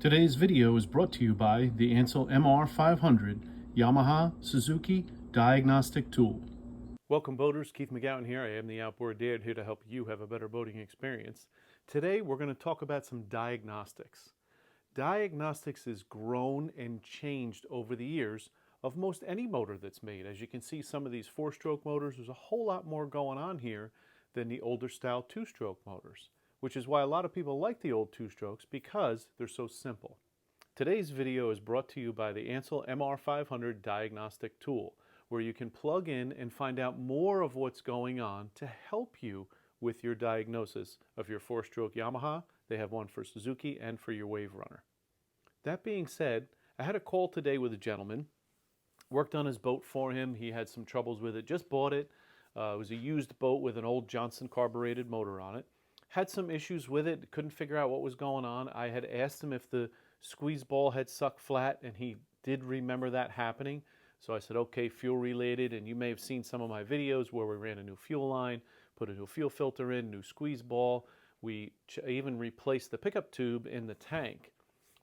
Today's video is brought to you by the Ansel MR500 Yamaha Suzuki Diagnostic Tool. Welcome boaters, Keith McGowan here. I am the Outboard Dad here to help you have a better boating experience. Today we're going to talk about some diagnostics. Diagnostics has grown and changed over the years of most any motor that's made. As you can see, some of these four-stroke motors, there's a whole lot more going on here than the older style two-stroke motors, which is why a lot of people like the old two-strokes because they're so simple. Today's video is brought to you by the Ansel MR500 Diagnostic Tool, where you can plug in and find out more of what's going on to help you with your diagnosis of your four-stroke Yamaha. They have one for Suzuki and for your Wave Runner. That being said, I had a call today with a gentleman, worked on his boat for him. He had some troubles with it, just bought it. It was a used boat with an old Johnson carbureted motor on it. Had some issues with it, couldn't figure out what was going on. I had asked him if the squeeze ball had sucked flat, and he did remember that happening. So I said, okay, fuel related, and you may have seen some of my videos where we ran a new fuel line, put a new fuel filter in, new squeeze ball. We even replaced the pickup tube in the tank.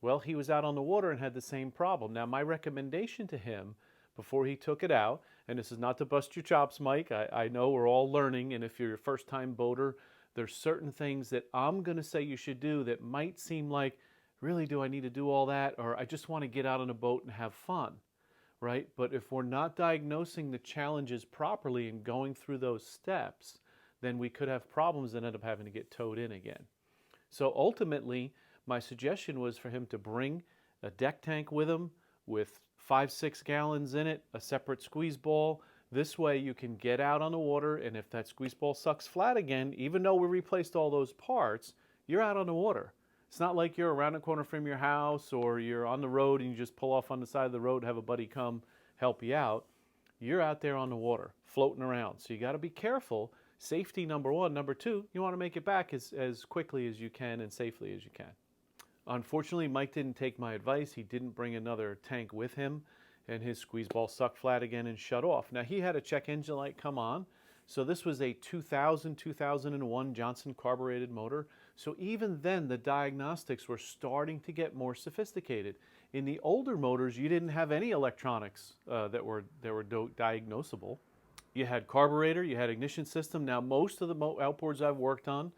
Well, he was out on the water and had the same problem. Now, my recommendation to him before he took it out, and this is not to bust your chops, Mike. I know we're all learning, and if you're a first-time boater, there's certain things that I'm going to say you should do that might seem like, really, do I need to do all that? Or I just want to get out on a boat and have fun, right? But if we're not diagnosing the challenges properly and going through those steps, then we could have problems and end up having to get towed in again. So ultimately, my suggestion was for him to bring a deck tank with him with 5-6 gallons in it, a separate squeeze ball. This way you can get out on the water, and if that squeeze ball sucks flat again, even though we replaced all those parts, you're out on the water. It's not like you're around the corner from your house or you're on the road and you just pull off on the side of the road, have a buddy come help you out. You're out there on the water, floating around. So you got to be careful. Safety, number one. Number two, you want to make it back as quickly as you can and safely as you can. Unfortunately, Mike didn't take my advice. He didn't bring another tank with him, and his squeeze ball sucked flat again and shut off. Now, he had a check engine light come on. So this was a 2001 Johnson carbureted motor. So even then, the diagnostics were starting to get more sophisticated. In the older motors, you didn't have any electronics that were diagnosable. You had carburetor, you had ignition system. Now, most of the outboards I've worked on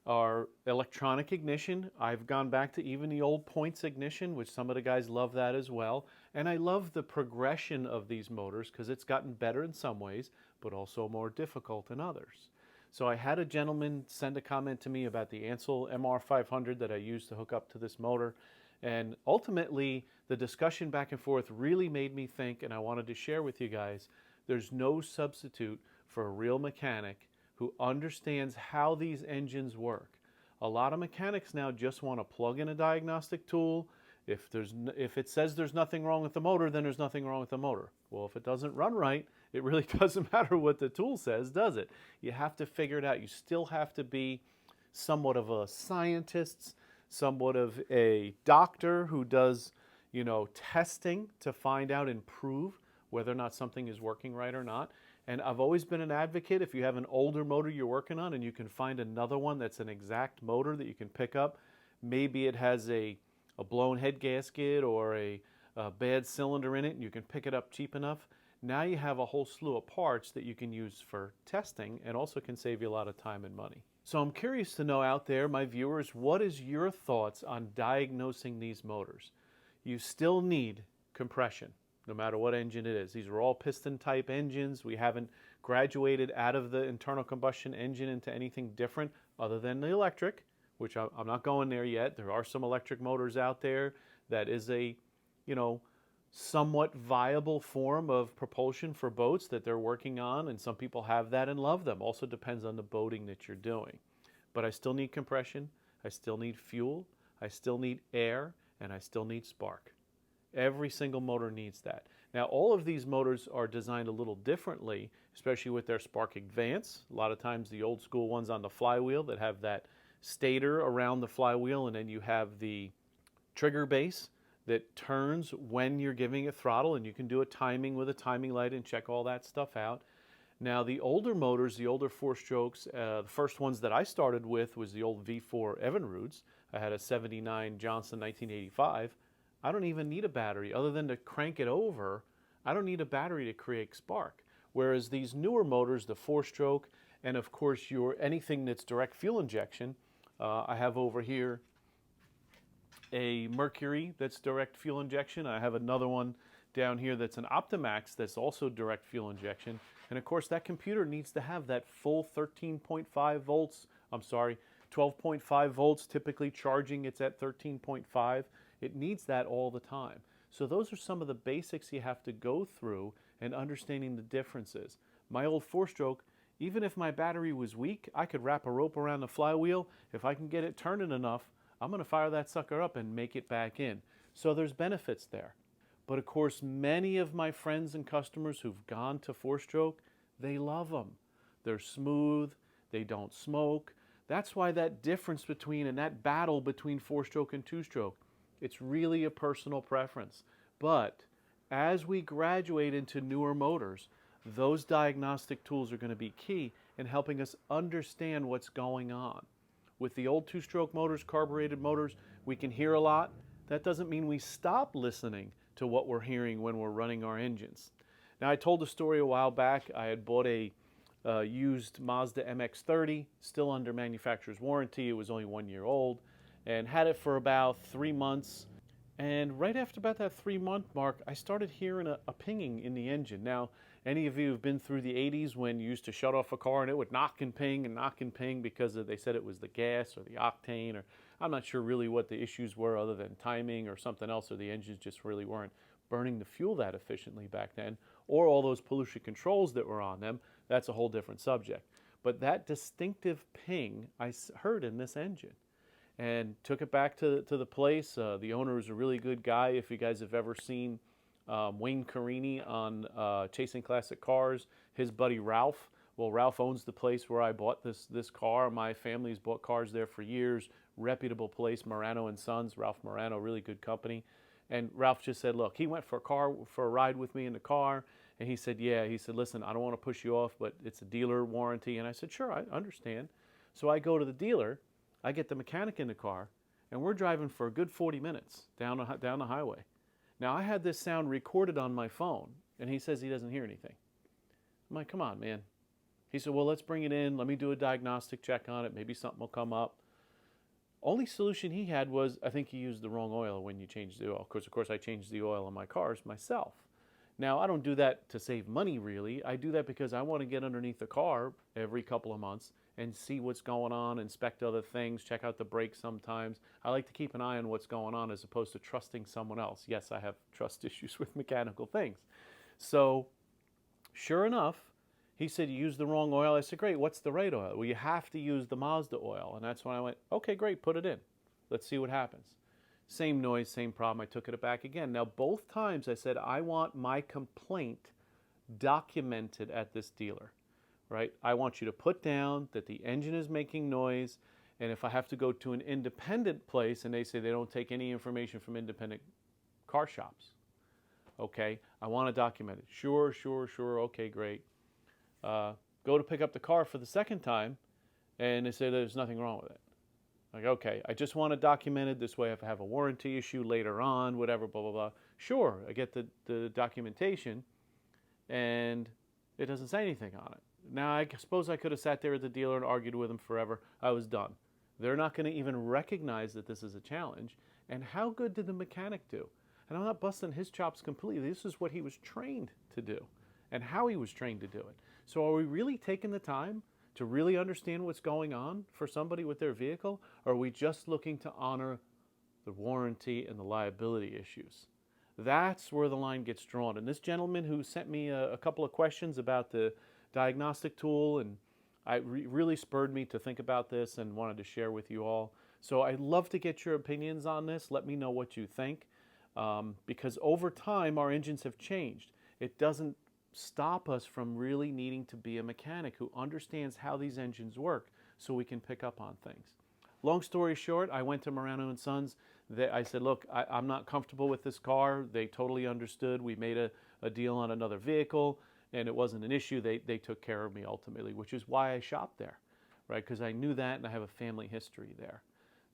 are electronic ignition. I've gone back to even the old points ignition, which some of the guys love that as well. And I love the progression of these motors because it's gotten better in some ways, but also more difficult in others. So I had a gentleman send a comment to me about the Ansel MR500 that I used to hook up to this motor. And ultimately, the discussion back and forth really made me think, and I wanted to share with you guys, there's no substitute for a real mechanic who understands how these engines work. A lot of mechanics now just want to plug in a diagnostic tool. If it says there's nothing wrong with the motor, then there's nothing wrong with the motor. Well, if it doesn't run right, it really doesn't matter what the tool says, does it? You have to figure it out. You still have to be somewhat of a scientist, somewhat of a doctor who does, testing to find out and prove whether or not something is working right or not. And I've always been an advocate, if you have an older motor you're working on and you can find another one that's an exact motor that you can pick up, maybe it has a blown head gasket or a bad cylinder in it, and you can pick it up cheap enough. Now you have a whole slew of parts that you can use for testing and also can save you a lot of time and money. So I'm curious to know out there, my viewers, what is your thoughts on diagnosing these motors? You still need compression, no matter what engine it is. These are all piston type engines. We haven't graduated out of the internal combustion engine into anything different other than the electric, which I'm not going there yet. There are some electric motors out there that is a, somewhat viable form of propulsion for boats that they're working on, and some people have that and love them. Also depends on the boating that you're doing. But I still need compression, I still need fuel, I still need air, and I still need spark. Every single motor needs that. Now, all of these motors are designed a little differently, especially with their spark advance. A lot of times the old school ones on the flywheel that have that stator around the flywheel, and then you have the trigger base that turns when you're giving it throttle, and you can do a timing with a timing light and check all that stuff out. Now, the older motors, the older four strokes, the first ones that I started with was the old V4 Evinrudes. I had a 79 Johnson 1985. I don't even need a battery other than to crank it over. I don't need a battery to create spark. Whereas these newer motors, the 4-stroke, and of course anything that's direct fuel injection, I have over here a Mercury that's direct fuel injection. I have another one down here that's an Optimax that's also direct fuel injection. And of course that computer needs to have that full 13.5 volts, 12.5 volts, typically charging it's at 13.5. It needs that all the time. So those are some of the basics you have to go through and understanding the differences. My old 4-stroke, even if my battery was weak, I could wrap a rope around the flywheel. If I can get it turning enough, I'm going to fire that sucker up and make it back in. So there's benefits there. But of course, many of my friends and customers who've gone to 4-stroke, they love them. They're smooth, they don't smoke. That's why that difference between and that battle between 4-stroke and 2-stroke, it's really a personal preference. But as we graduate into newer motors, those diagnostic tools are going to be key in helping us understand what's going on. With the old 2-stroke motors, carbureted motors, we can hear a lot. That doesn't mean we stop listening to what we're hearing when we're running our engines. Now, I told a story a while back. I had bought a used Mazda MX-30, still under manufacturer's warranty. It was only 1 year old, and had it for about 3 months. And right after about that 3-month mark, I started hearing a pinging in the engine. Now, any of you who've been through the 80s when you used to shut off a car and it would knock and ping because they said it was the gas or the octane, or I'm not sure really what the issues were other than timing or something else, or the engines just really weren't burning the fuel that efficiently back then, or all those pollution controls that were on them. That's a whole different subject. But that distinctive ping I heard in this engine, and took it back to the place. The owner was a really good guy. If you guys have ever seen Wayne Carini on Chasing Classic Cars, his buddy Ralph. Well, Ralph owns the place where I bought this car. My family's bought cars there for years. Reputable place, Morano and Sons. Ralph Morano, really good company. And Ralph just said, look, he went for a ride with me in the car, and he said, yeah. He said, listen, I don't want to push you off, but it's a dealer warranty. And I said, sure, I understand. So I go to the dealer. I get the mechanic in the car, and we're driving for a good 40 minutes down the highway. Now, I had this sound recorded on my phone, and he says he doesn't hear anything. I'm like, come on, man. He said, well, let's bring it in. Let me do a diagnostic check on it. Maybe something will come up. Only solution he had was, I think you used the wrong oil when you changed the oil. Of course, I changed the oil on my cars myself. Now, I don't do that to save money, really. I do that because I want to get underneath the car every couple of months and see what's going on, inspect other things, check out the brakes sometimes. I like to keep an eye on what's going on as opposed to trusting someone else. Yes, I have trust issues with mechanical things. So, sure enough, he said, you used the wrong oil. I said, great, what's the right oil? Well, you have to use the Mazda oil. And that's when I went, okay, great, put it in. Let's see what happens. Same noise, same problem. I took it back again. Now, both times I said, I want my complaint documented at this dealer, right? I want you to put down that the engine is making noise, and if I have to go to an independent place and they say they don't take any information from independent car shops, okay, I want to document it. Sure, okay, great. Go to pick up the car for the second time, and they say there's nothing wrong with it. Like, okay, I just want it documented. This way if I have a warranty issue later on, whatever, blah, blah, blah. Sure, I get the documentation, and it doesn't say anything on it. Now, I suppose I could have sat there at the dealer and argued with them forever. I was done. They're not going to even recognize that this is a challenge. And how good did the mechanic do? And I'm not busting his chops completely. This is what he was trained to do and how he was trained to do it. So are we really taking the time to really understand what's going on for somebody with their vehicle? Or are we just looking to honor the warranty and the liability issues? That's where the line gets drawn. And this gentleman who sent me a couple of questions about the diagnostic tool, and really spurred me to think about this and wanted to share with you all. So I'd love to get your opinions on this. Let me know what you think, because over time our engines have changed. It doesn't stop us from really needing to be a mechanic who understands how these engines work so we can pick up on things. Long story short, I went to Morano and Sons. I said, look, I'm not comfortable with this car. They totally understood. We made a deal on another vehicle, and it wasn't an issue. They took care of me ultimately, which is why I shopped there, right? Because I knew that, and I have a family history there.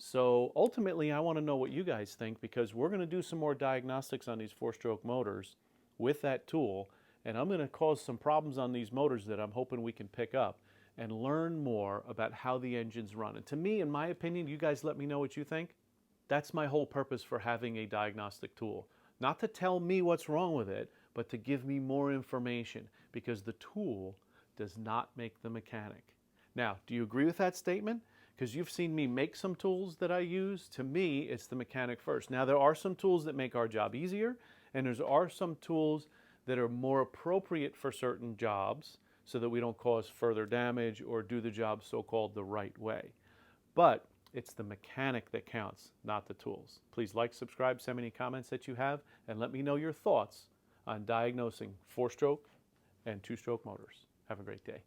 So ultimately, I want to know what you guys think, because we're going to do some more diagnostics on these four-stroke motors with that tool, and I'm going to cause some problems on these motors that I'm hoping we can pick up and learn more about how the engines run. And to me, in my opinion, you guys let me know what you think. That's my whole purpose for having a diagnostic tool. Not to tell me what's wrong with it, but to give me more information, because the tool does not make the mechanic. Now, do you agree with that statement? Because you've seen me make some tools that I use. To me, it's the mechanic first. Now, there are some tools that make our job easier, and there are some tools that are more appropriate for certain jobs so that we don't cause further damage or do the job so-called the right way. But it's the mechanic that counts, not the tools. Please like, subscribe, send me any comments that you have, and let me know your thoughts on diagnosing four-stroke and two-stroke motors. Have a great day.